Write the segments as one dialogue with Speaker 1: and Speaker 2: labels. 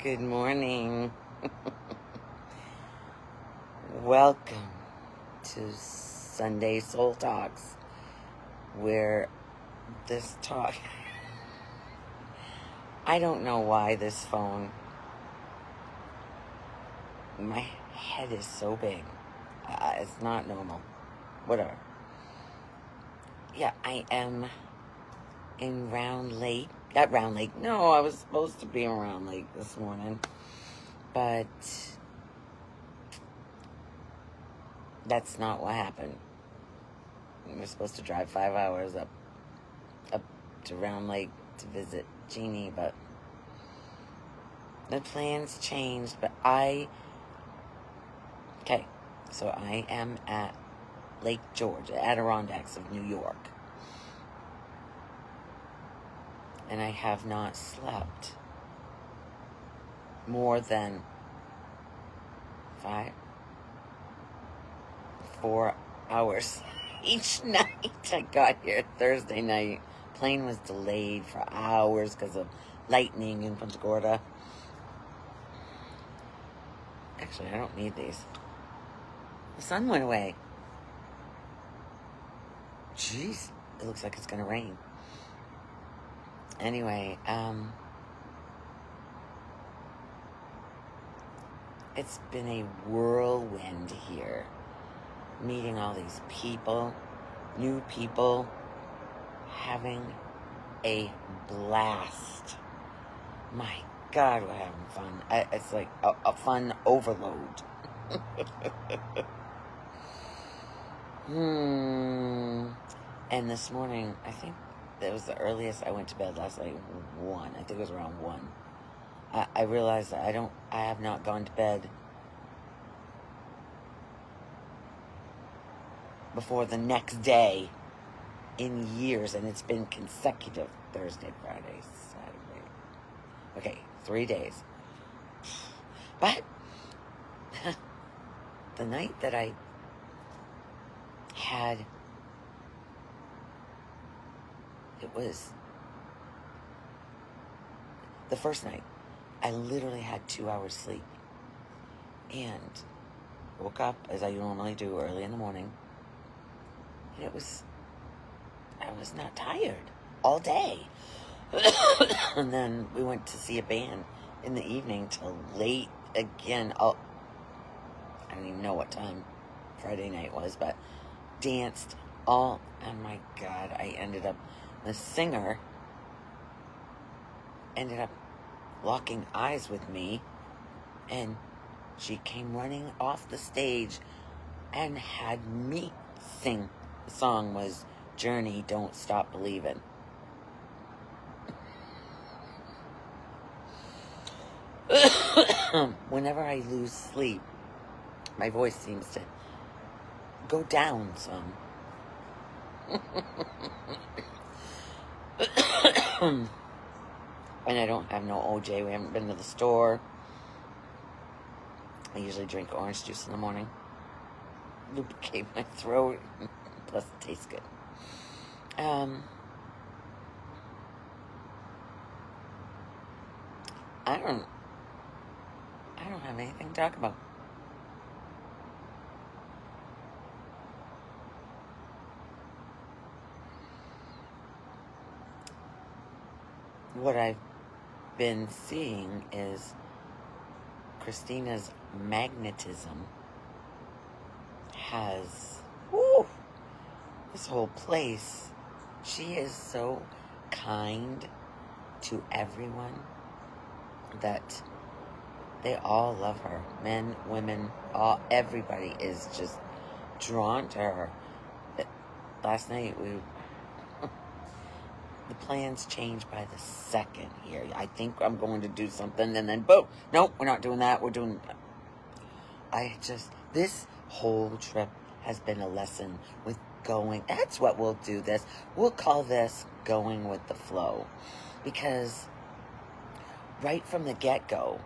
Speaker 1: Good morning. Welcome to Sunday Soul Talks, where this talk... I don't know why this phone... My head is so big. It's not normal. Whatever. Yeah, I am in Round Lake. Not Round Lake. No, I was supposed to be in Round Lake this morning. But that's not what happened. We were supposed to drive 5 hours up to Round Lake to visit Jeannie, but the plans changed. But so I am at Lake George, the Adirondacks of New York. And I have not slept more than 4 hours each night. I got here Thursday night. Plane was delayed for hours because of lightning in Punta Gorda. Actually, I don't need these. The sun went away. Jeez, it looks like it's gonna rain. Anyway, it's been a whirlwind here. Meeting all these people, new people, having a blast. My God, we're having fun. It's like a fun overload. And this morning, I think that was the earliest I went to bed last night, 1. I think it was around 1. I realized that I have not gone to bed before the next day in years, and it's been consecutive Thursday, Friday, Saturday. Okay, 3 days. But the night that I had, it was the first night, I literally had 2 hours sleep and woke up as I normally do early in the morning, and I was not tired all day. And then we went to see a band in the evening till late again. I don't even know what time Friday night was, but danced all, oh my God, the singer ended up locking eyes with me, and she came running off the stage and had me sing. The song was Journey, Don't Stop Believin'. Whenever I lose sleep, my voice seems to go down some. And I don't have no OJ. We haven't been to the store. I usually drink orange juice in the morning. Lubricate my throat. Plus it tastes good. I don't have anything to talk about. What I've been seeing is Christina's magnetism has, this whole place. She is so kind to everyone that they all love her. Men, women, everybody is just drawn to her. Last night the plans change by the second here. I think I'm going to do something, and then boom, nope, we're not doing that. We're doing... This whole trip has been a lesson with going. That's what we'll do this. We'll call this going with the flow. Because right from the get-go,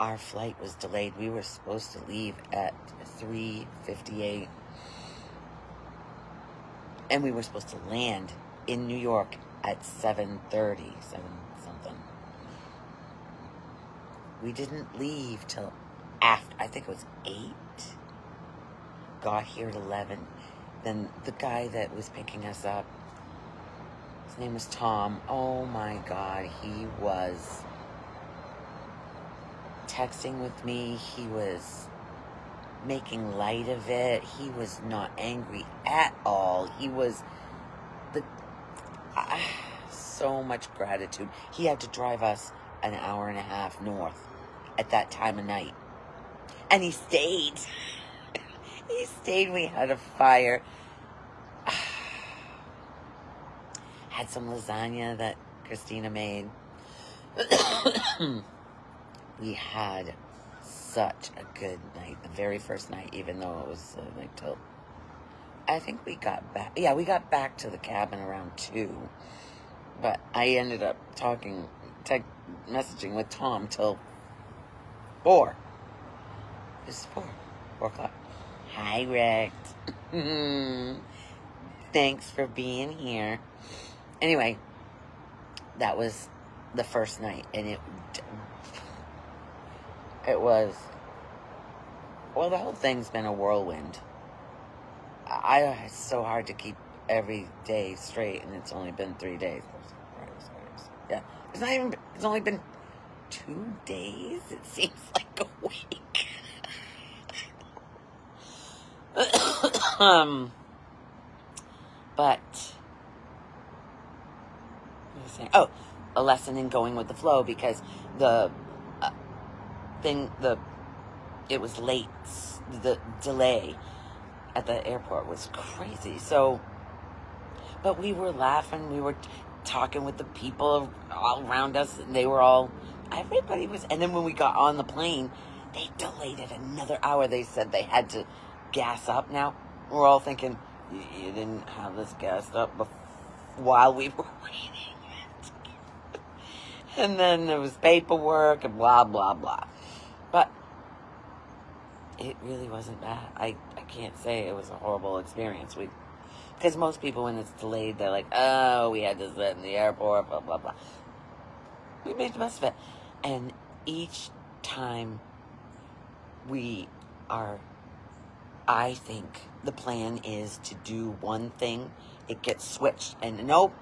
Speaker 1: our flight was delayed. We were supposed to leave at 3:58. And we were supposed to land in New York at 7:30, 7 something. We didn't leave till after, I think it was 8. Got here at 11. Then the guy that was picking us up, his name was Tom. Oh my God, he was texting with me. He was making light of it. He was not angry at all. He was so much gratitude. He had to drive us an hour and a half north at that time of night. And he stayed. He stayed. We had a fire. Had some lasagna that Christina made. We had such a good night. The very first night, even though it was like till... I think we got back... Yeah, we got back to the cabin around 2. But I ended up messaging with Tom till 4. It was 4 o'clock. Hi, Rex. Thanks for being here. Anyway, that was the first night, and it was, well, the whole thing's been a whirlwind. It's so hard to keep every day straight, and it's only been 3 days. Yeah, it's only been 2 days. It seems like a week. But what was I saying? Oh, a lesson in going with the flow, because it was late. The delay at the airport was crazy. So, but we were laughing. We were talking with the people all around us. And everybody was. And then when we got on the plane, they delayed it another hour. They said they had to gas up. Now we're all thinking, you didn't have this gassed up while we were waiting. And then there was paperwork and blah, blah, blah. But it really wasn't bad. I can't say it was a horrible experience. Because most people, when it's delayed, they're like, oh, we had to sit in the airport, blah, blah, blah. We made the best of it. And each time I think the plan is to do one thing, it gets switched. And nope,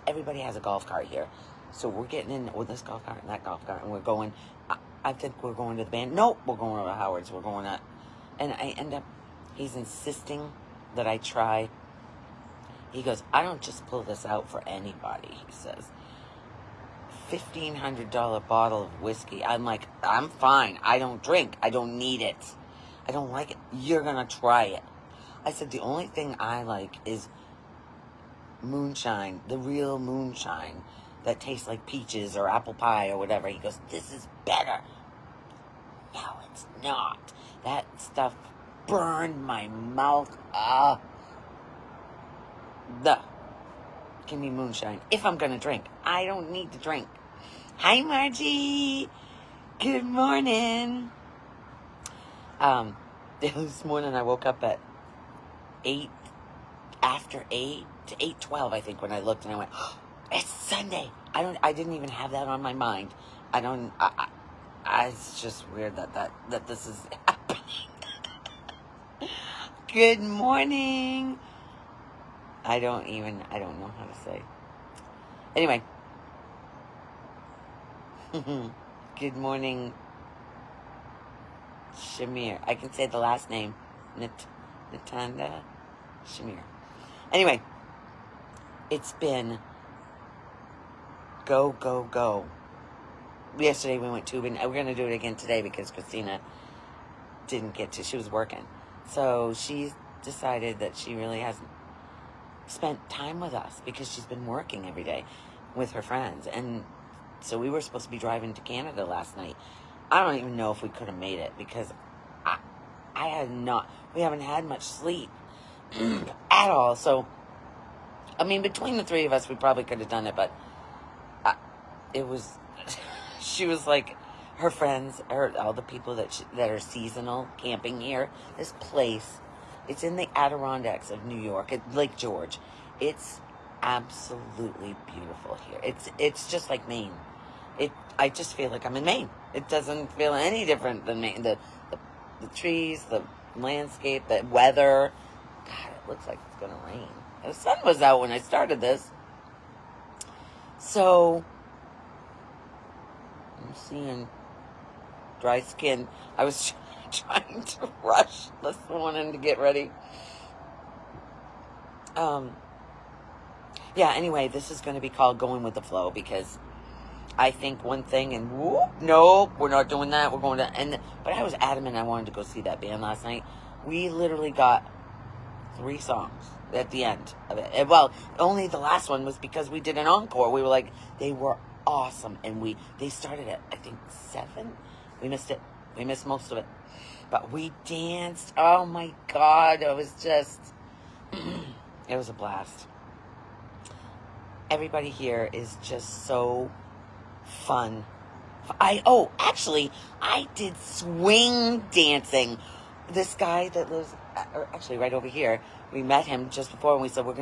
Speaker 1: everybody has a golf cart here. So we're getting in with this golf cart and that golf cart, and we're going, I think we're going to the band. Nope, we're going to Howard's. We're going to, and I end up, he's insisting that I try. He goes, I don't just pull this out for anybody, he says. $1,500 bottle of whiskey. I'm like, I'm fine. I don't drink. I don't need it. I don't like it. You're going to try it. I said, the only thing I like is moonshine, the real moonshine that tastes like peaches or apple pie or whatever. He goes, this is better. No, it's not. That stuff burned my mouth. Give me moonshine if I'm going to drink. I don't need to drink. Hi, Margie. Good morning. This morning I woke up at 8, after 8 to 8:12, I think, when I looked, and I went, oh, it's Sunday. I didn't even have that on my mind. It's just weird that this is happening. Good morning. I don't know how to say. Anyway. Good morning, Shamir. I can say the last name. Natanda Shamir. Anyway. It's been go, go, go. Yesterday we went tubing. We're going to do it again today because Christina didn't get to. She was working. So she's decided that she really hasn't spent time with us because she's been working every day with her friends. And so we were supposed to be driving to Canada last night. I don't even know if we could have made it because we haven't had much sleep at all. So, I mean, between the three of us, we probably could have done it, but she was like, her friends, all the people that are seasonal camping here, this place, it's in the Adirondacks of New York, at Lake George. It's absolutely beautiful here. It's just like Maine. I just feel like I'm in Maine. It doesn't feel any different than me. The trees, the landscape, the weather. God, it looks like it's going to rain. The sun was out when I started this. So, I'm seeing dry skin. I was trying to rush this morning to get ready. Yeah, anyway, this is going to be called Going with the Flow, because I think one thing and whoop, nope, we're not doing that. We're going to but I was adamant I wanted to go see that band last night. We literally got 3 songs at the end of it. And, well, only the last one was because we did an encore. We were like, they were awesome, and they started at, I think, 7. We missed it. We missed most of it, but we danced. Oh my God, it was just it was a blast. Everybody here is just so fun. Actually, I did swing dancing. This guy that lives actually right over here, we met him just before, and we said, we're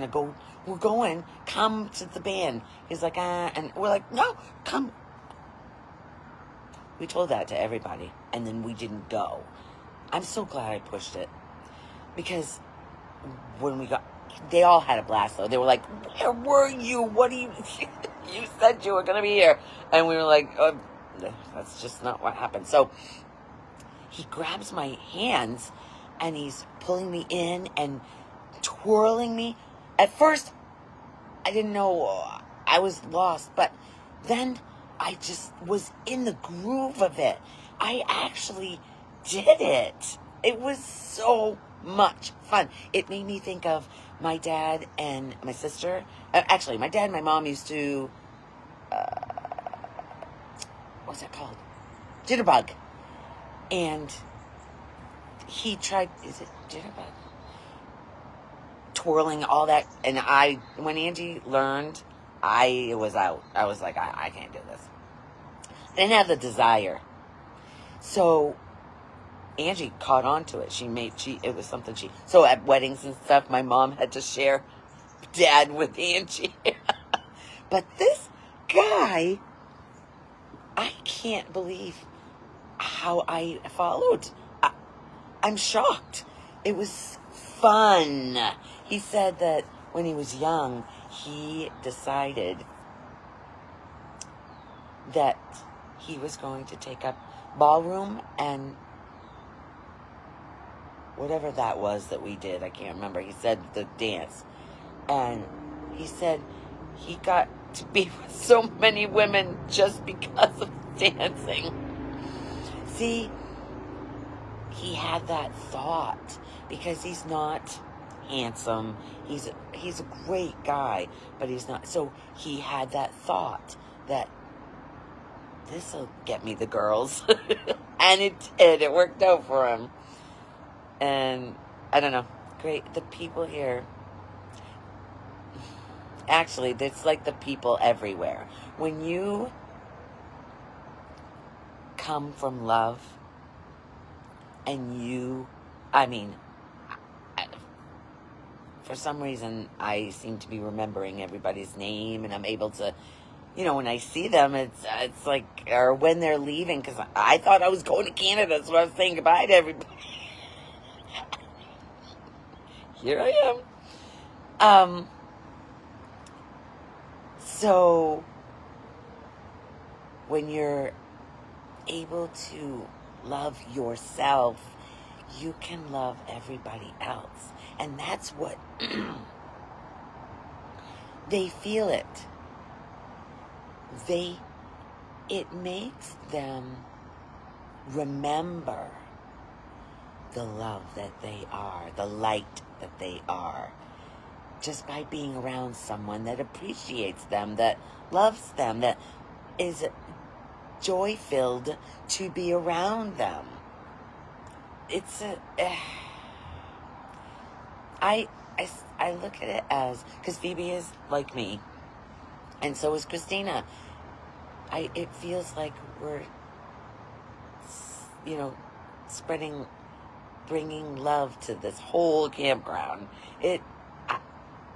Speaker 1: going, come to the band. He's like, and we're like, no, come. We told that to everybody, and then we didn't go. I'm so glad I pushed it, because when they all had a blast, though. They were like, where were you? What do you, you said you were going to be here. And we were like, oh, that's just not what happened. So he grabs my hands, and he's pulling me in and twirling me. At first, I didn't know. I was lost, but then I just was in the groove of it. I actually did it. It was so much fun. It made me think of my dad and my sister. Actually, my dad and my mom used to, what's that called? Jitterbug. And he tried, is it Jitterbug? Twirling, all that. And when Angie learned, I was out. I was like, I can't do this. I didn't have the desire. So Angie caught on to it. It was something so at weddings and stuff, my mom had to share Dad with Angie. But this guy, I can't believe how I followed. I'm shocked. It was fun. He said that when he was young, he decided that he was going to take up ballroom and whatever that was that we did. I can't remember. He said the dance. And he said he got to be with so many women just because of dancing. See, he had that thought because he's not handsome. He's a great guy, but he's not. So he had that thought that this'll get me the girls. And it did. It worked out for him. And I don't know. Great. The people here. Actually, it's like the people everywhere. When you come from love and for some reason, I seem to be remembering everybody's name, and I'm able to, when I see them, it's like, or when they're leaving, because I thought I was going to Canada, so I was saying goodbye to everybody. Here I am. So, when you're able to love yourself, you can love everybody else. And that's what they feel it. It makes them remember the love that they are, the light that they are, just by being around someone that appreciates them, that loves them, that is joy-filled to be around them. I look at it as, because Phoebe is like me, and so is Christina. It feels like we're, bringing love to this whole campground.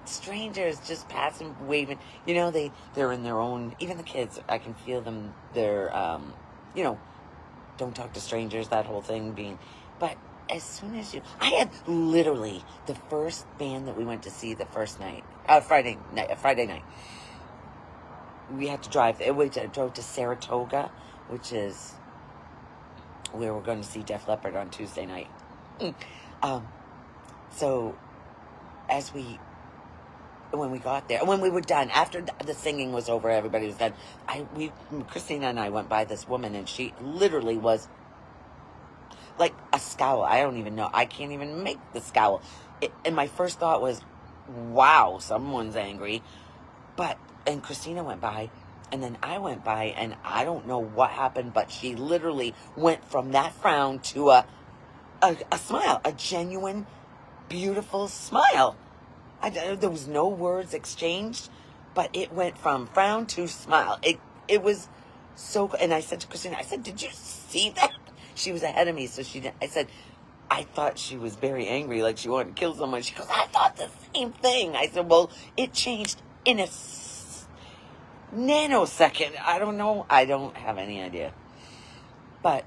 Speaker 1: Strangers just passing, waving, they're in their own, even the kids, I can feel them, they're, don't talk to strangers, that whole thing being, but as soon as I had literally the first band that we went to see the first night, Friday night. We had to drive. We drove to Saratoga, which is where we're going to see Def Leppard on Tuesday night. So, when we got there, when we were done, after the singing was over, everybody was done. Christina and I went by this woman, and she literally was like a scowl. I don't even know. I can't even make the scowl. And my first thought was, wow, someone's angry. And Christina went by, and then I went by, and I don't know what happened, but she literally went from that frown to a smile, a genuine, beautiful smile. There was no words exchanged, but it went from frown to smile. It was so, and I said to Christina, I said, did you see that? She was ahead of me, so she didn't. I said, I thought she was very angry, like she wanted to kill someone. She goes, I thought the same thing. I said, well, it changed in a nanosecond. I don't know. I don't have any idea. But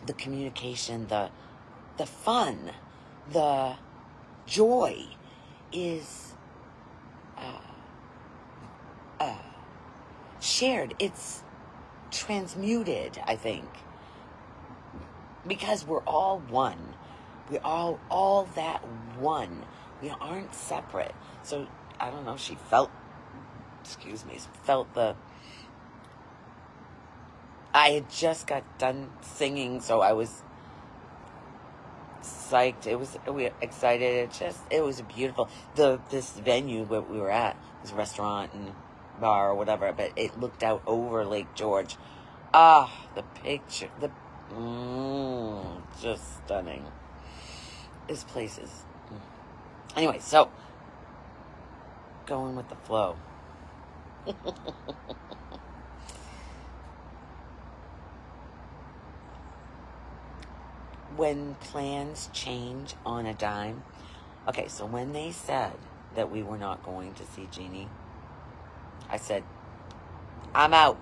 Speaker 1: the communication, the fun, the joy is shared. It's transmuted, I think, because we're all one. We're all that one. We aren't separate. So I don't know. She felt I had just got done singing, so I was psyched. We were excited. It was beautiful. This venue where we were at was a restaurant and bar or whatever, but it looked out over Lake George. The picture, just stunning. This place is, anyway, so going with the flow. When plans change on a dime. Okay, so when they said that we were not going to see Jeannie, I said, I'm out.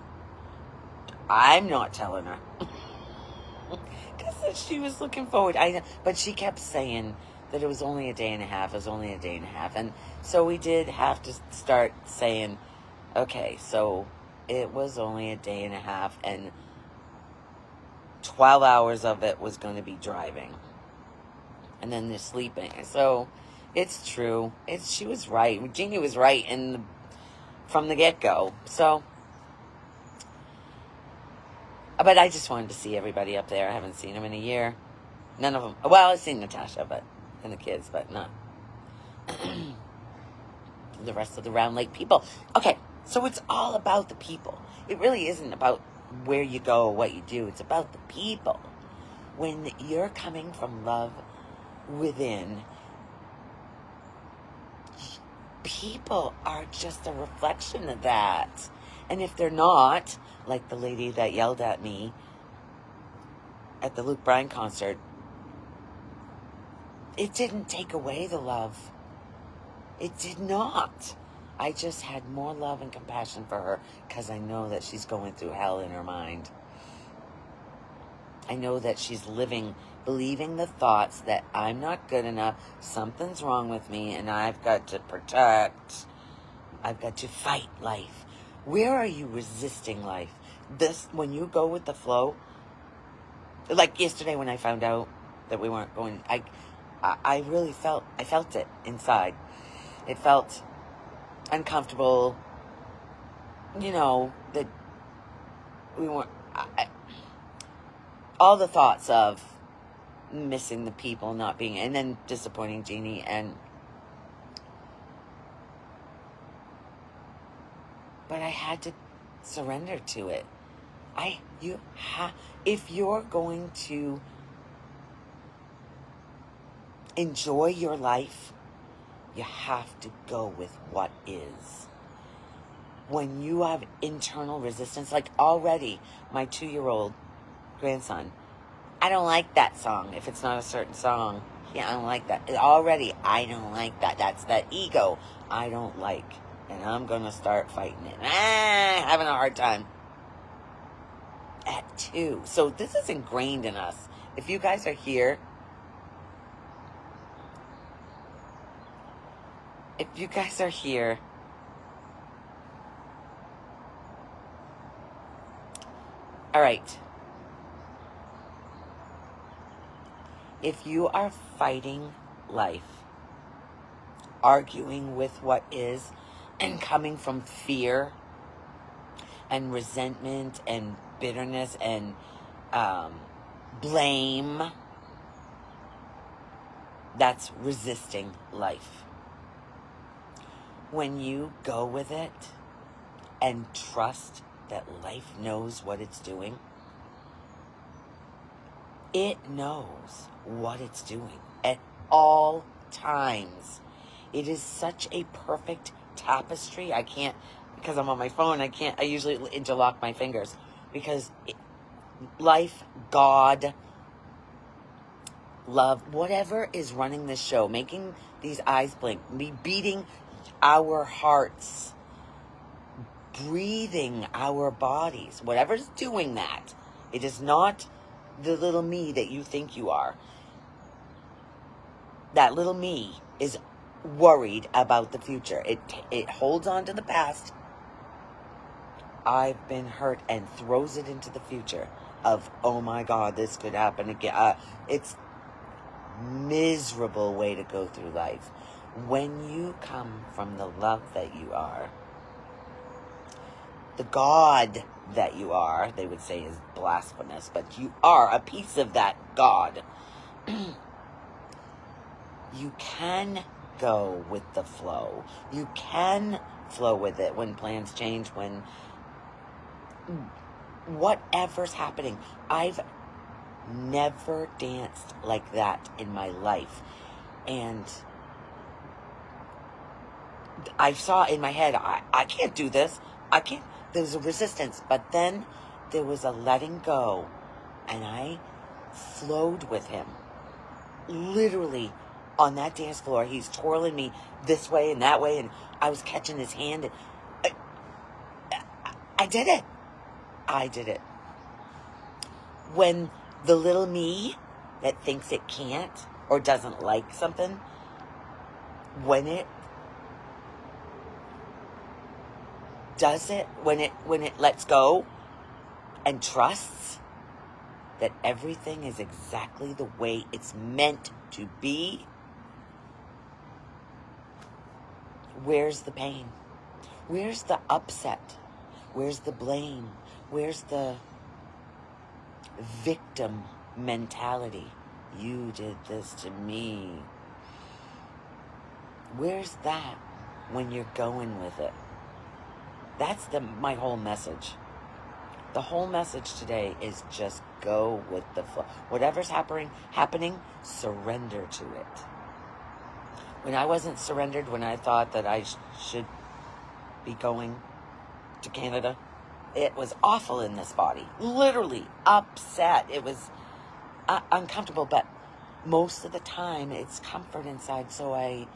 Speaker 1: I'm not telling her. Because she was looking forward. But she kept saying that it was only a day and a half. And so we did have to start saying, okay, so it was only a day and a half, and 12 hours of it was going to be driving. And then the sleeping. So it's true. She was right. Jeannie was right from the get-go. So, but I just wanted to see everybody up there. I haven't seen them in a year. None of them. Well, I've seen Natasha, and the kids, but not the rest of the Round Lake people. Okay, so it's all about the people. It really isn't about where you go or what you do. It's about the people. When you're coming from love within, people are just a reflection of that. And if they're not, like the lady that yelled at me at the Luke Bryan concert, it didn't take away the love. It did not. I just had more love and compassion for her because I know that she's going through hell in her mind. I know that she's believing the thoughts that I'm not good enough, something's wrong with me, and I've got to fight life. Where are you resisting life? When you go with the flow, like yesterday when I found out that we weren't going, I really felt it inside. It felt uncomfortable, that we weren't, all the thoughts of missing the people, not being, and then disappointing Jeannie, but I had to surrender to it. If you're going to enjoy your life, you have to go with what is. When you have internal resistance, like already my 2-year-old grandson, I don't like that song if it's not a certain song. Yeah, I don't like that. Already, I don't like that. That's that ego I don't like. And I'm going to start fighting it. Having a hard time. at 2. So this is ingrained in us. If you guys are here, all right. If you are fighting life, arguing with what is, and coming from fear and resentment and bitterness and blame, that's resisting life. When you go with it and trust that life knows what it's doing, it knows what it's doing at all times. It is such a perfect tapestry. I can't, because I'm on my phone, I usually interlock my fingers. Because life, God, love, whatever is running this show, making these eyes blink, me beating our hearts, breathing our bodies, whatever's doing that, it is not the little me that you think you are. That little me is worried about the future. It holds on to the past. I've been hurt, and throws it into the future of, oh my God, this could happen again. It's miserable way to go through life. When you come from the love that you are, the God that you are, they would say is blasphemous, but you are a piece of that God. You can go with the flow. You can flow with it when plans change, when whatever's happening. I've never danced like that in my life. And I saw in my head, I can't do this. I can't. There was a resistance. But then there was a letting go. And I flowed with him. Literally on that dance floor. He's twirling me this way and that way. And I was catching his hand. And I did it. I did it. When the little me that thinks it can't or doesn't like something, when it does it, when it lets go and trusts that everything is exactly the way it's meant to be, where's the pain? Where's the upset? Where's the blame? Where's the victim mentality? You did this to me. Where's that when you're going with it? That's my whole message. The whole message today is just go with the flow. Whatever's happening, surrender to it. When I wasn't surrendered, when I thought that I should be going to Canada, it was awful in this body. Literally upset. It was uncomfortable, but most of the time it's comfort inside. So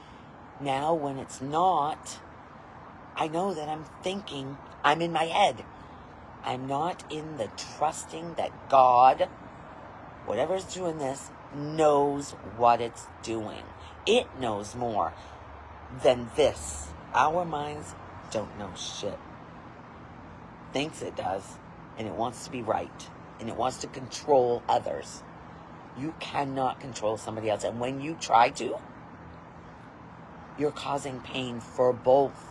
Speaker 1: now when it's not, I know that I'm thinking, I'm in my head. I'm not in the trusting that God, whatever's doing this, knows what it's doing. It knows more than this. Our minds don't know shit. Thinks it does, and it wants to be right, and it wants to control others. You cannot control somebody else, and when you try to, you're causing pain for both.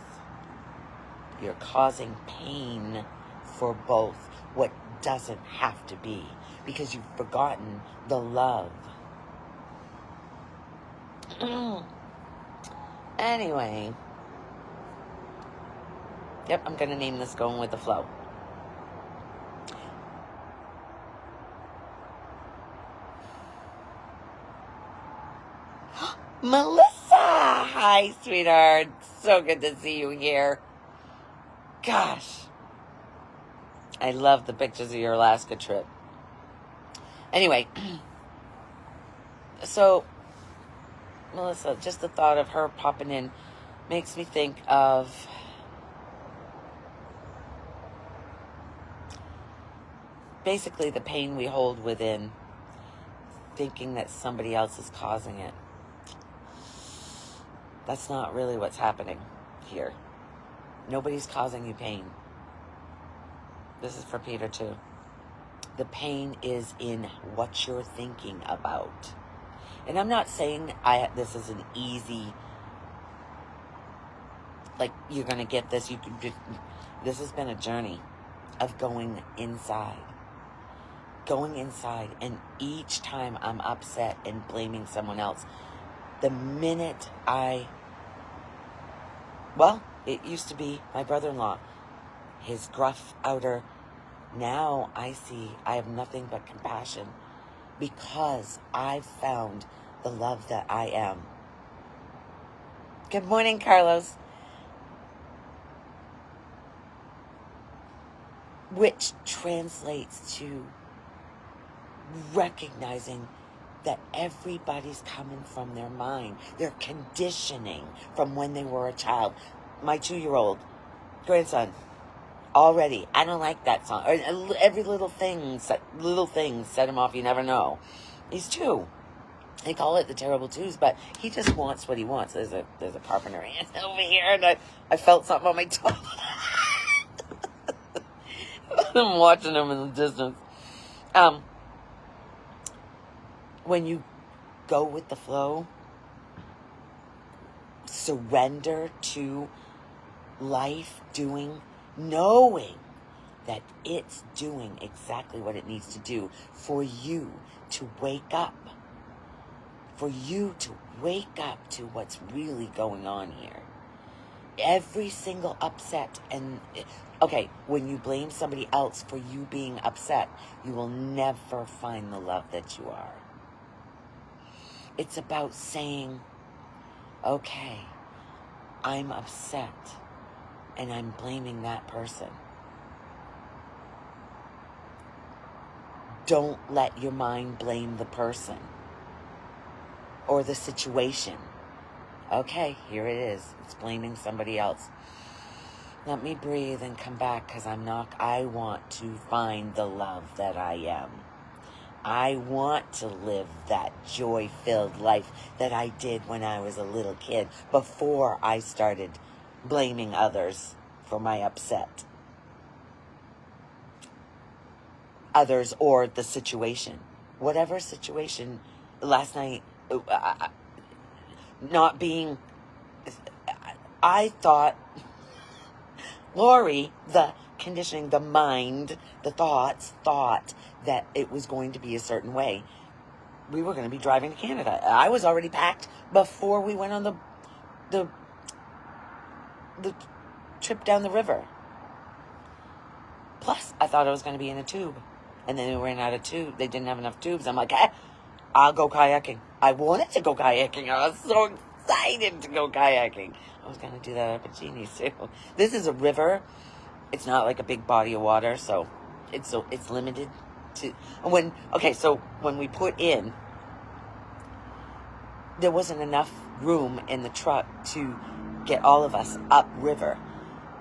Speaker 1: You're causing pain for both. What doesn't have to be, because you've forgotten the love. Anyway. Yep, I'm going to name this Going with the Flow. Melissa! Hi, sweetheart. So good to see you here. Gosh. I love the pictures of your Alaska trip. Anyway. So, Melissa, just the thought of her popping in makes me think of basically the pain we hold within, thinking that somebody else is causing it. That's not really what's happening here. Nobody's causing you pain. This is for Peter too. The pain is in what you're thinking about. And I'm not saying this is an easy, like, you're going to get this. This has been a journey of going inside. Going inside. And each time I'm upset and blaming someone else, the minute it used to be my brother-in-law, his gruff outer. Now I have nothing but compassion because I've found the love that I am. Good morning, Carlos. Which translates to recognizing that everybody's coming from their mind, their conditioning from when they were a child. My 2-year-old grandson, already, I don't like that song. Or every little thing set him off. You never know. He's 2. They call it the terrible twos, but he just wants what he wants. There's a carpenter ant over here, and I felt something on my toe. I'm watching him in the distance. When you go with the flow, surrender to life knowing that it's doing exactly what it needs to do for you to wake up. For you to wake up to what's really going on here. Every single upset when you blame somebody else for you being upset, you will never find the love that you are. It's about saying, okay, I'm upset and I'm blaming that person. Don't let your mind blame the person or the situation. Okay, here it is. It's blaming somebody else. Let me breathe and come back because I want to find the love that I am. I want to live that joy-filled life that I did when I was a little kid before I started blaming others for my upset. Others or the situation. Whatever situation. Last night, I thought, Lori, the conditioning, the mind, the thoughts, thought that it was going to be a certain way. We were going to be driving to Canada. I was already packed before we went on the trip down the river. Plus, I thought I was going to be in a tube. And then they ran out of tubes. They didn't have enough tubes. I'm like, I'll go kayaking. I wanted to go kayaking. I was so excited to go kayaking. I was going to do that up at Jeannie's too. This is a river. It's not like a big body of water, so it's limited to so when we put in, there wasn't enough room in the truck to get all of us up river.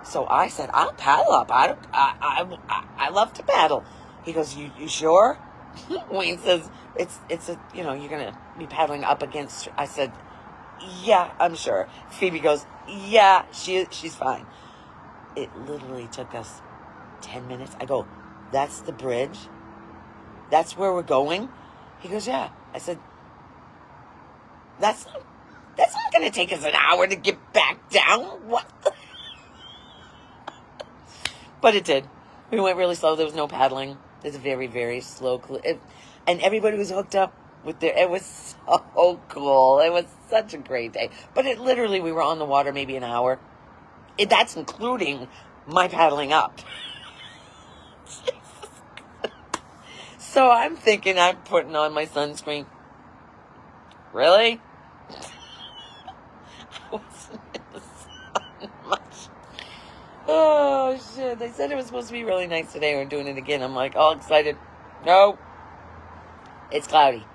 Speaker 1: So I said, I'll paddle up. I love to paddle. He goes, you sure? Wayne says, it's you're going to be paddling up against. I said, yeah, I'm sure. Phoebe goes, yeah, she's fine. It literally took us 10 minutes. I go, that's the bridge? That's where we're going? He goes, yeah. I said, that's not going to take us an hour to get back down. What the? But it did. We went really slow. There was no paddling. It's a very, very slow. And everybody was hooked up with it was so cool. It was such a great day. But we were on the water maybe an hour. That's including my paddling up. So I'm thinking I'm putting on my sunscreen. Really? I wasn't in the sun much. Oh, shit. They said it was supposed to be really nice today. We're doing it again. I'm like, all excited. No. It's cloudy.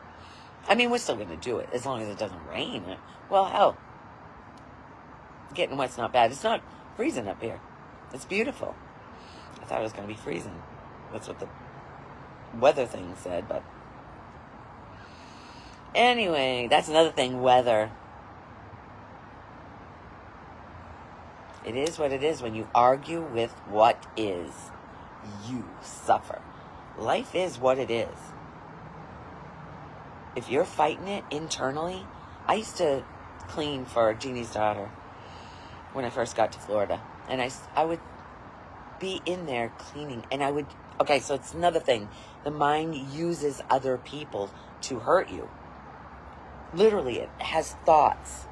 Speaker 1: I mean, we're still going to do it as long as it doesn't rain. Well, hell. Getting wet's not bad. It's not freezing up here. It's beautiful. I thought it was going to be freezing. That's what the weather thing said, but anyway, that's another thing, weather. It is what it is. When you argue with what is, you suffer. Life is what it is. If you're fighting it internally, I used to clean for Jeannie's daughter when I first got to Florida. And I would be in there cleaning. And I would, okay, so it's another thing. The mind uses other people to hurt you. Literally, it has thoughts.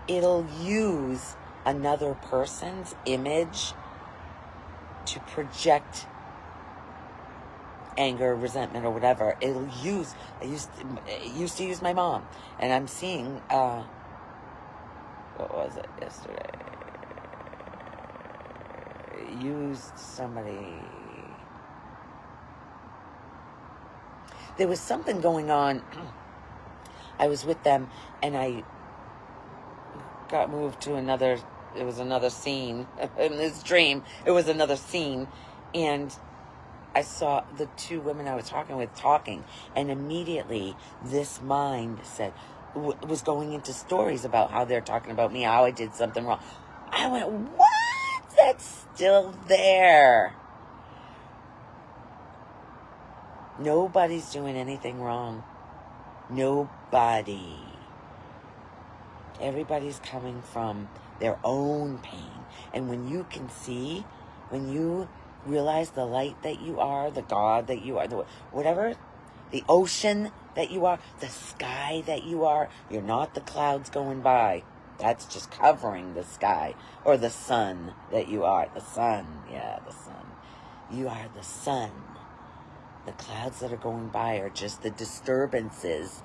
Speaker 1: It'll use another person's image to project anger, resentment, or whatever. I used to use my mom, and I'm seeing, what was it yesterday? Used somebody. There was something going on. I was with them, and I got moved to another scene. In this dream, it was another scene, and I saw the two women I was talking with talking, and immediately this mind was going into stories about how they're talking about me, how I did something wrong. I went, what? That's still there. Nobody's doing anything wrong. Nobody. Everybody's coming from their own pain. And when you can see, when you realize the light that you are, the God that you are, whatever, the ocean that you are, the sky that you are, you're not the clouds going by. That's just covering the sky. Or the sun that you are. The sun. Yeah, the sun. You are the sun. The clouds that are going by are just the disturbances,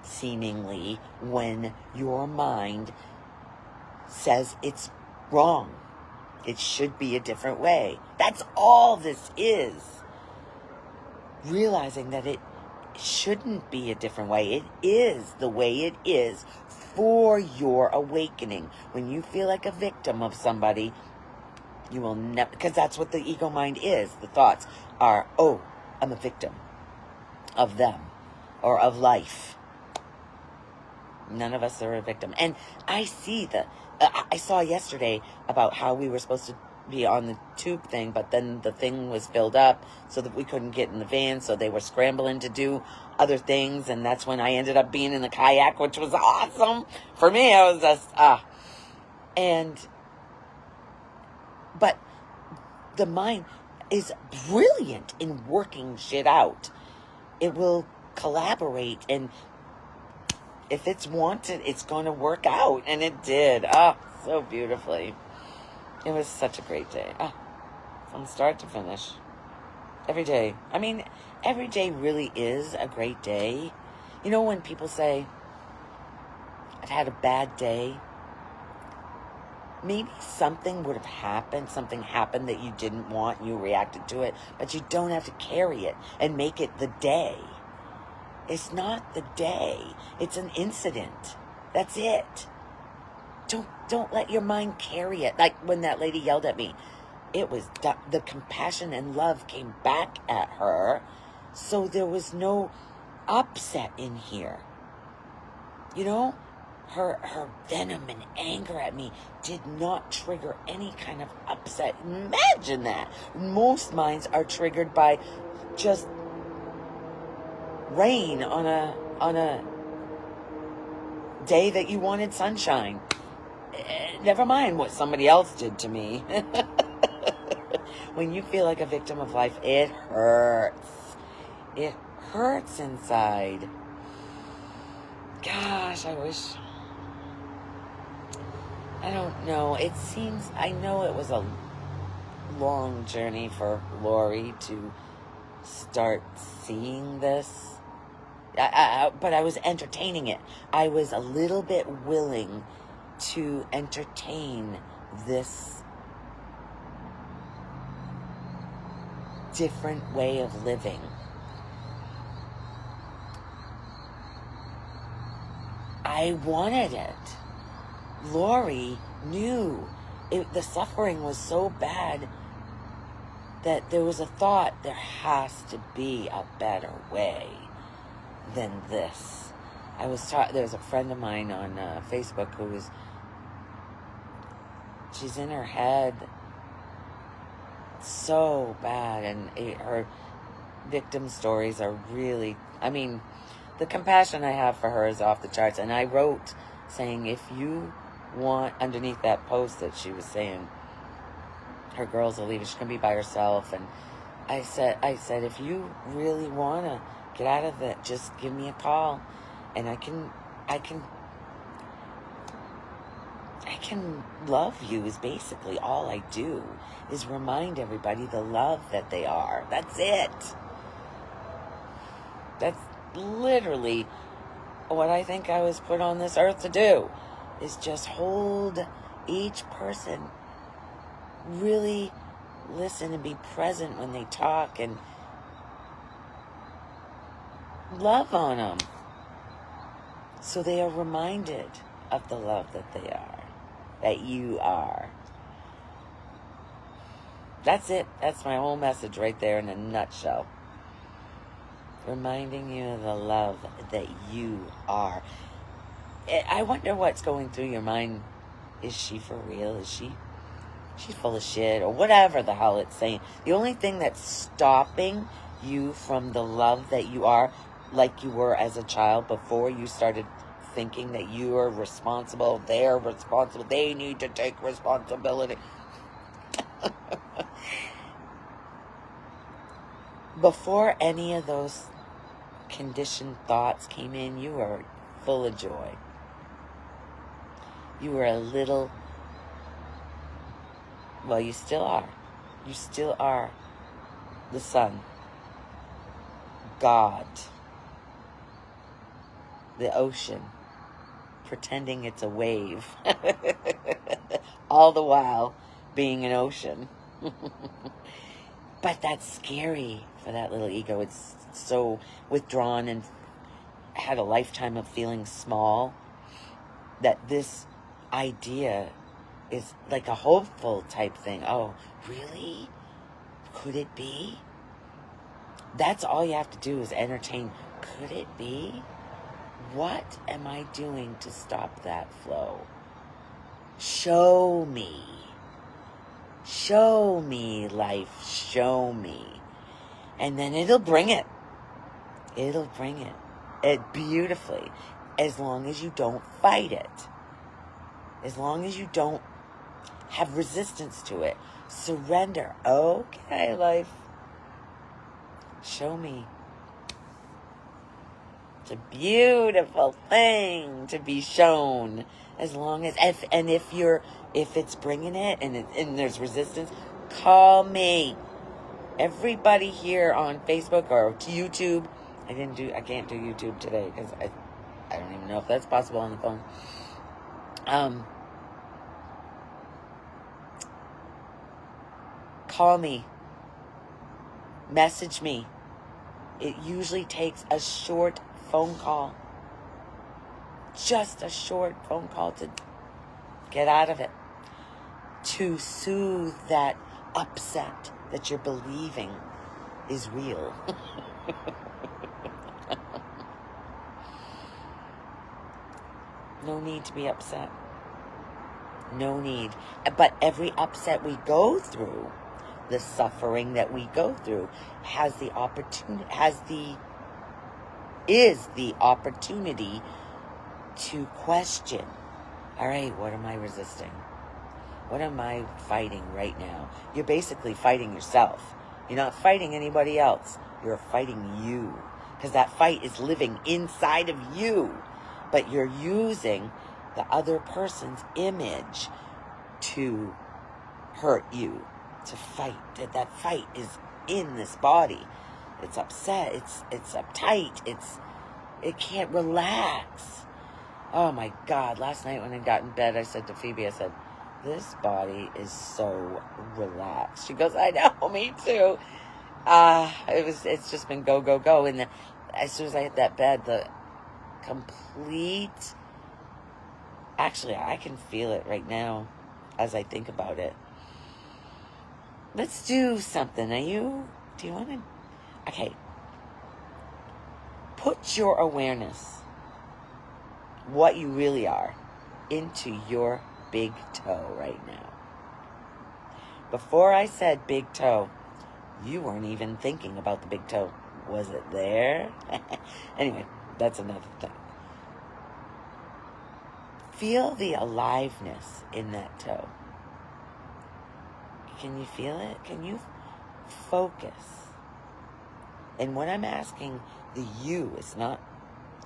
Speaker 1: seemingly, when your mind says it's wrong. It should be a different way. That's all this is. Realizing that it shouldn't be a different way. It is the way it is for your awakening. When you feel like a victim of somebody, you will never, because that's what the ego mind is. The thoughts are, oh, I'm a victim of them or of life. None of us are a victim. And I see I saw yesterday about how we were supposed to be on the tube thing, but then the thing was filled up so that we couldn't get in the van, so they were scrambling to do other things, and that's when I ended up being in the kayak, which was awesome. For me, I was just, but the mind is brilliant in working shit out. It will collaborate, and if it's wanted, it's going to work out. And it did. So beautifully. It was such a great day. From start to finish. Every day. I mean, every day really is a great day. You know when people say, I've had a bad day? Maybe something would have happened. Something happened that you didn't want and you reacted to it. But you don't have to carry it and make it the day. It's not the day. It's an incident. That's it. Don't let your mind carry it. Like when that lady yelled at me. It was the compassion and love came back at her. So there was no upset in here. You know? Her venom and anger at me did not trigger any kind of upset. Imagine that. Most minds are triggered by just rain on a day that you wanted sunshine. Never mind what somebody else did to me. When you feel like a victim of life, it hurts. It hurts inside. Gosh, I wish. I don't know. It seems, I know it was a long journey for Lori to start seeing this. But I was entertaining it. I was a little bit willing to entertain this different way of living. I wanted it. Lori knew the suffering was so bad that there was a thought, there has to be a better way than this. There's a friend of mine on Facebook she's in her head so bad, and her victim stories are really, the compassion I have for her is off the charts. And I wrote saying, if you want, underneath that post that she was saying her girls are leaving, she's going to be by herself, and I said, if you really want to get out of it, just give me a call, and I can love you. Is basically all I do, is remind everybody the love that they are. That's it. That's literally what I think I was put on this earth to do, is just hold each person, really listen and be present when they talk, and love on them so they are reminded of the love that they are, that you are. That's it. That's my whole message right there in a nutshell. Reminding you of the love that you are. I wonder what's going through your mind. Is she for real? Is she's full of shit, or whatever the hell it's saying? The only thing that's stopping you from the love that you are, like you were as a child before you started thinking that you are responsible, they're responsible, they need to take responsibility. Before any of those conditioned thoughts came in, you were full of joy. You were a little, well, you still are. You still are the sun, God, the ocean, pretending it's a wave, all the while being an ocean. But that's scary for that little ego. It's so withdrawn and had a lifetime of feeling small, that this idea is like a hopeful type thing. Oh, really? Could it be? That's all you have to do, is entertain. Could it be? What am I doing to stop that flow? Show me. Show me, life. Show me. And then it'll bring it. It'll bring it. It beautifully. As long as you don't fight it. As long as you don't have resistance to it. Surrender. Okay, life. Show me. It's a beautiful thing to be shown. As long as, if it's bringing it and there's resistance, call me. Everybody here on Facebook or YouTube. I can't do YouTube today because I don't even know if that's possible on the phone. Call me. Message me. It usually takes a short phone call. Just a short phone call to get out of it. To soothe that upset that you're believing is real. No need to be upset. No need. But every upset we go through, the suffering that we go through, is the opportunity to question. All right, what am I resisting? What am I fighting right now? You're basically fighting yourself. You're not fighting anybody else. You're fighting you. Because that fight is living inside of you. But you're using the other person's image to hurt you, to fight. That fight is in this body. It's upset. It's uptight. It can't relax. Oh my God. Last night when I got in bed, I said to Phoebe, I said, this body is so relaxed. She goes, I know, me too. It's just been go, go, go. And as soon as I hit that bed, the complete, actually, I can feel it right now. as I think about it. Let's do something. Do you want to? Okay. Put your awareness, what you really are, into your big toe right now. Before I said big toe, you weren't even thinking about the big toe. Was it there? Anyway, that's another thing. Feel the aliveness in that toe. Can you feel it? Can you focus? And what I'm asking, the you is not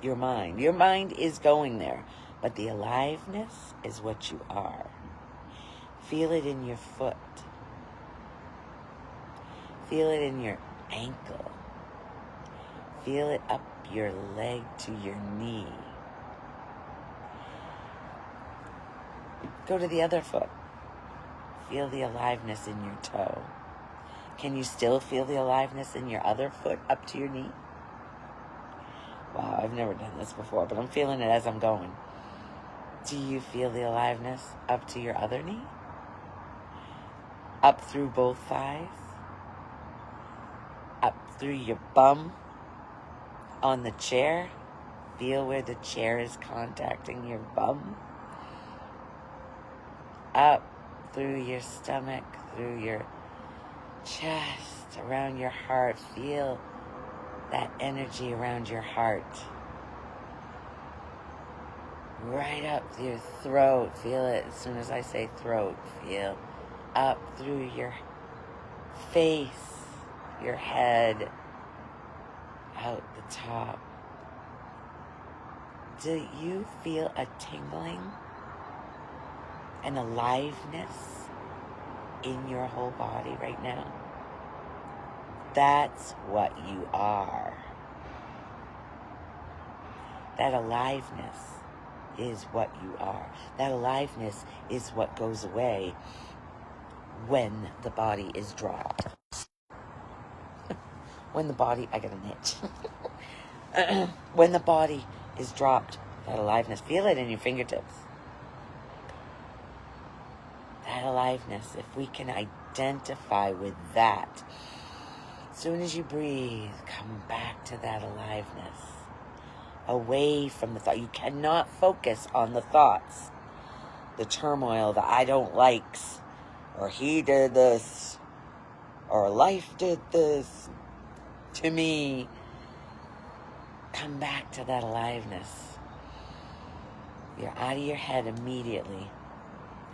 Speaker 1: your mind. Your mind is going there, but the aliveness is what you are. Feel it in your foot. Feel it in your ankle. Feel it up your leg to your knee. Go to the other foot. Feel the aliveness in your toe. Can you still feel the aliveness in your other foot up to your knee? Wow, I've never done this before, but I'm feeling it as I'm going. Do you feel the aliveness up to your other knee? Up through both thighs? Up through your bum? On the chair? Feel where the chair is contacting your bum? Up through your stomach, through your chest, around your heart. Feel that energy around your heart. Right up your throat. Feel it as soon as I say throat. Feel up through your face, your head, out the top. Do you feel a tingling, an aliveness in your whole body right now? That's what you are. That aliveness is what you are. That aliveness is what goes away when the body is dropped. When the body, I got an itch. When the body is dropped, that aliveness, feel it in your fingertips. That aliveness, if we can identify with that, as soon as you breathe, come back to that aliveness. Away from the thought. You cannot focus on the thoughts, the turmoil, the I don't likes, or he did this, or life did this to me. Come back to that aliveness. You're out of your head immediately.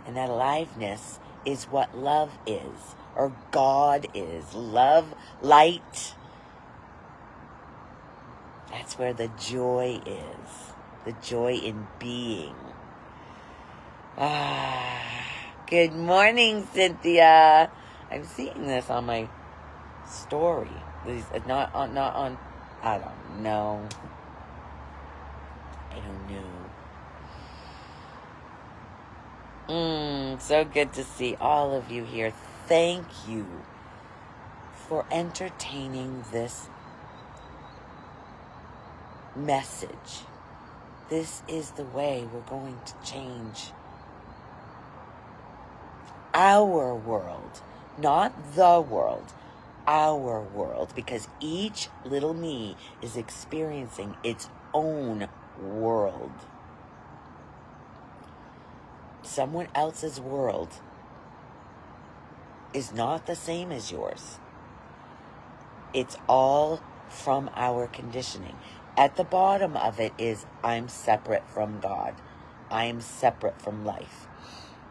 Speaker 1: And that aliveness is what love is, or God is. Love, light. That's where the joy is. The joy in being. Good morning, Cynthia. I'm seeing this on my story. Not on, I don't know. So good to see all of you here. Thank you for entertaining this message. This is the way we're going to change our world, not the world, our world, because each little me is experiencing its own world. Someone else's world is not the same as yours. It's all from our conditioning. At the bottom of it is, I'm separate from God. I am separate from life,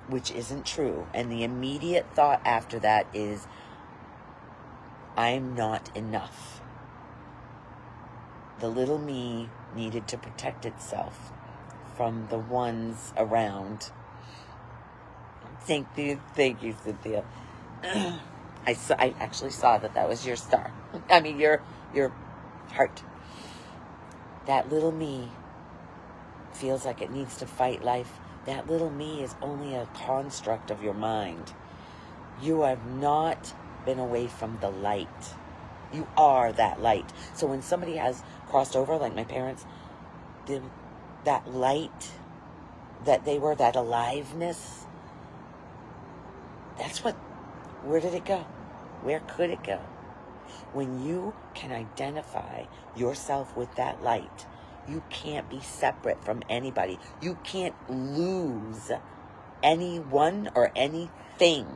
Speaker 1: which isn't true. And the immediate thought after that is, I'm not enough. The little me needed to protect itself from the ones around. Thank you, Cynthia. I actually saw that was your star. I mean, your heart. That little me feels like it needs to fight life. That little me is only a construct of your mind. You have not been away from the light. You are that light. So when somebody has crossed over, like my parents, that light, that they were, that aliveness, where did it go? Where could it go? When you can identify yourself with that light, you can't be separate from anybody. You can't lose anyone or anything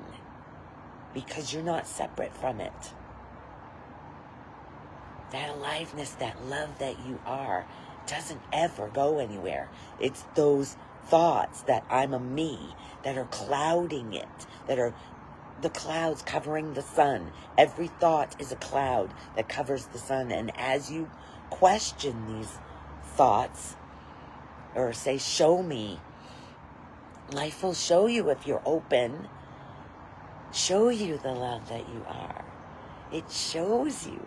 Speaker 1: because you're not separate from it. That aliveness, that love that you are, doesn't ever go anywhere. It's those thoughts that I'm a me that are clouding it, that are the clouds covering the sun. Every thought is a cloud that covers the sun. And as you question these thoughts, or say, show me, life will show you if you're open. Show you the love that you are. It shows you.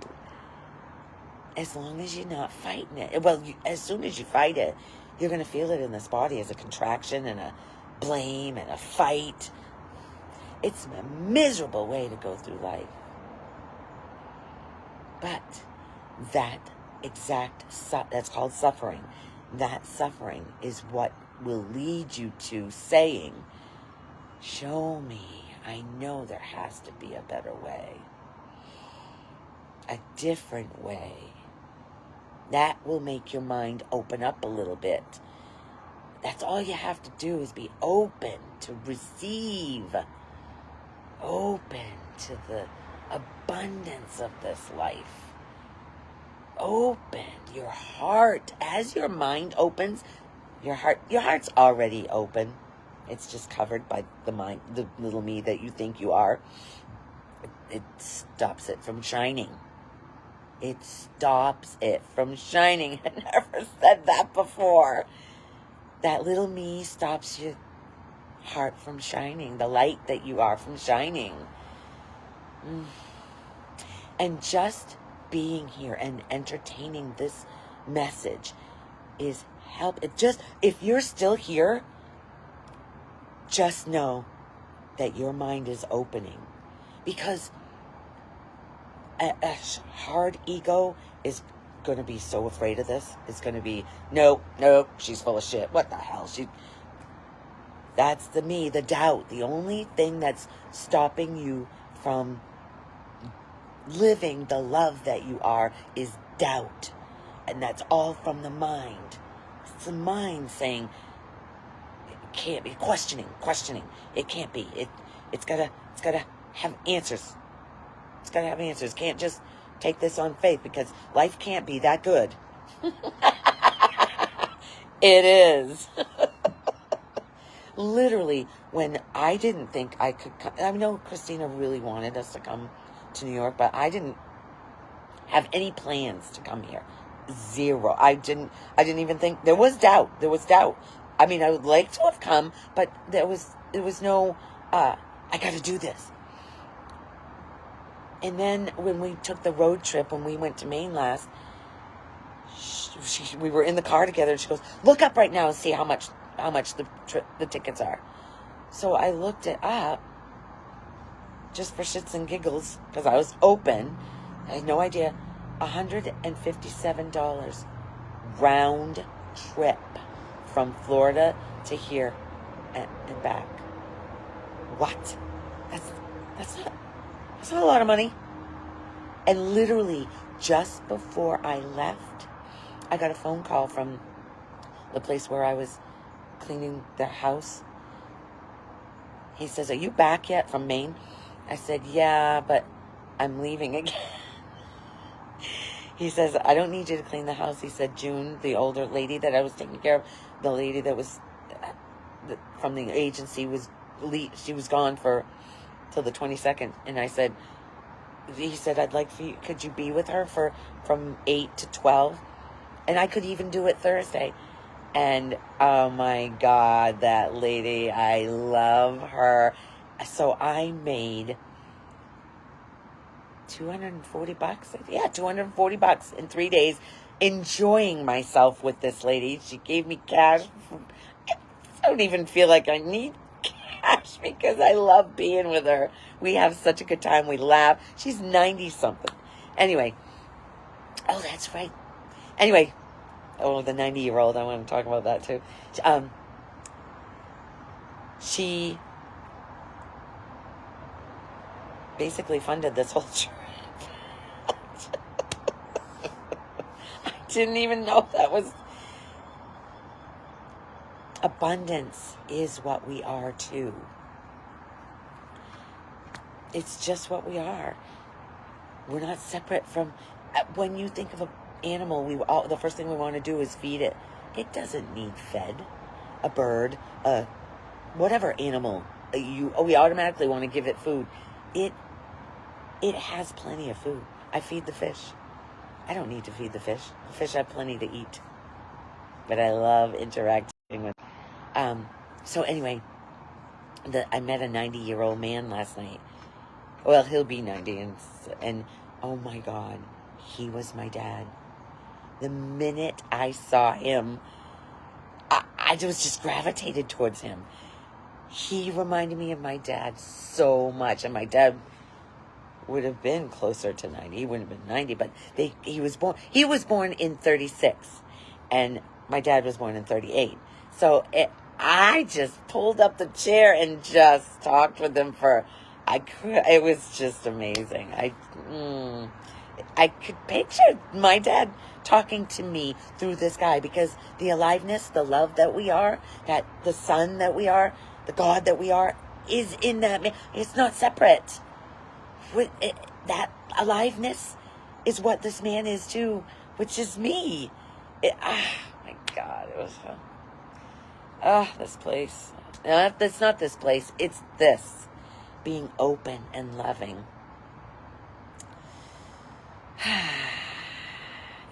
Speaker 1: As long as you're not fighting it. Well, as soon as you fight it, you're going to feel it in this body as a contraction and a blame and a fight. It's a miserable way to go through life. But that's called suffering. That suffering is what will lead you to saying, show me. I know there has to be a better way. A different way. That will make your mind open up a little bit. That's all you have to do is be open to receive. Open to the abundance of this life. Open your heart. As your mind opens, your heart's already open. It's just covered by the mind, the little me that you think you are. It stops it from shining. It stops it from shining. I never said that before. That little me stops your heart from shining. The light that you are from shining. And just being here and entertaining this message is help. If you're still here, just know that your mind is opening. Because a hard ego is going to be so afraid of this. It's going to be, no, she's full of shit. What the hell? That's the me, the doubt. The only thing that's stopping you from living the love that you are is doubt. And that's all from the mind. It's the mind saying, it can't be, questioning. It can't be. It's gotta have answers. It's got to have answers. Can't just take this on faith because life can't be that good. It is. Literally, when I didn't think I could come, I know Christina really wanted us to come to New York, but I didn't have any plans to come here. Zero. I didn't even think, there was doubt. I mean, I would like to have come, but there was no, I got to do this. And then when we took the road trip, when we went to Maine last, we were in the car together, and she goes, look up right now and see how much the tickets are. So I looked it up, just for shits and giggles, because I was open. I had no idea. $157 round trip from Florida to here and back. What? That's not a lot of money. And literally, just before I left, I got a phone call from the place where I was cleaning the house. He says, are you back yet from Maine? I said, yeah, but I'm leaving again. He says, I don't need you to clean the house. He said, June, the older lady that I was taking care of, the lady that was from the agency, she was gone till the 22nd. And he said, I'd like for you, could you be with her from 8 to 12? And I could even do it Thursday. And oh my God, that lady, I love her. So I made $240. Yeah, $240 in 3 days, enjoying myself with this lady. She gave me cash. I don't even feel like I need cash because I love being with her. We have such a good time. We laugh. She's 90-something. Anyway. Oh, that's right. Anyway. Oh, the 90-year-old. I want to talk about that too. She basically funded this whole trip. I didn't even know that was... Abundance is what we are too. It's just what we are. We're not separate from... When you think of an animal, the first thing we want to do is feed it. It doesn't need fed. A bird, whatever animal, we automatically want to give it food. It has plenty of food. I feed the fish. I don't need to feed the fish. The fish have plenty to eat. But I love interacting with... So anyway, I met a 90-year-old man last night. Well, he'll be 90, and oh my God, he was my dad. The minute I saw him, I was just gravitated towards him. He reminded me of my dad so much, and my dad would have been closer to 90. He wouldn't have been 90, but he was born in 36, and my dad was born in 38. So I just pulled up the chair and just talked with him it was just amazing. I could picture my dad talking to me through this guy, because the aliveness, the love that we are, that the son that we are, the God that we are, is in that man. It's not separate. That aliveness is what this man is too, which is me. My God, it was... this place. No, it's not this place. It's this. Being open and loving.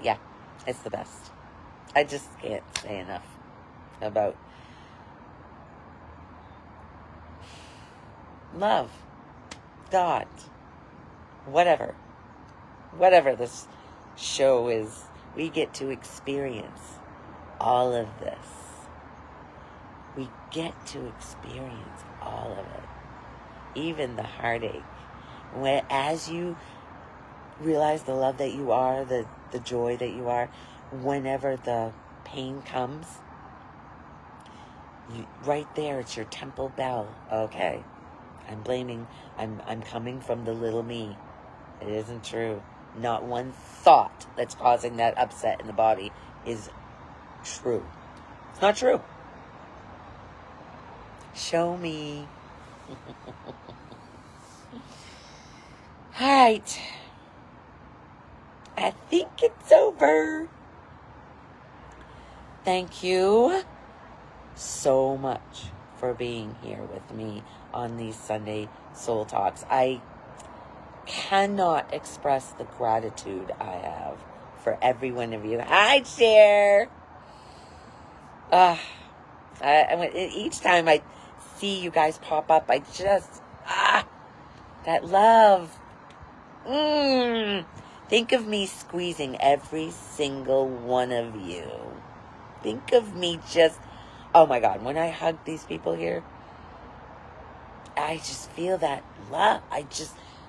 Speaker 1: Yeah, it's the best. I just can't say enough about love, God, whatever this show is. We get to experience all of this. We get to experience all of it. Even the heartache. As you realize the love that you are, the joy that you are, whenever the pain comes, right there, it's your temple bell. Okay, I'm coming from the little me. It isn't true. Not one thought that's causing that upset in the body is true. It's not true. Show me. All right. I think it's over. Thank you so much for being here with me on these Sunday Soul Talks. I cannot express the gratitude I have for every one of you. Hi, Cher. Each time I see you guys pop up, I just, that love. Think of me squeezing every single one of you. Think of me just, oh my God, when I hug these people here, I just feel that love.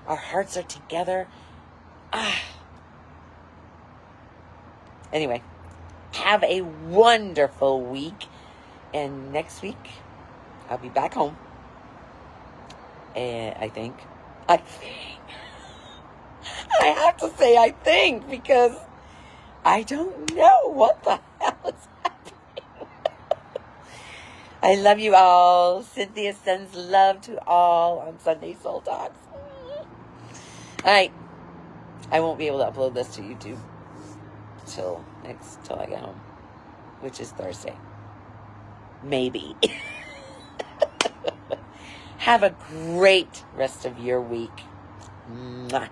Speaker 1: Our hearts are together. Anyway, have a wonderful week. And next week, I'll be back home. And I think. I have to say I think, because I don't know what the hell is happening. I love you all. Cynthia sends love to all on Sunday Soul Talks. All right. I won't be able to upload this to YouTube till I get home, which is Thursday. Maybe. Have a great rest of your week. Mwah.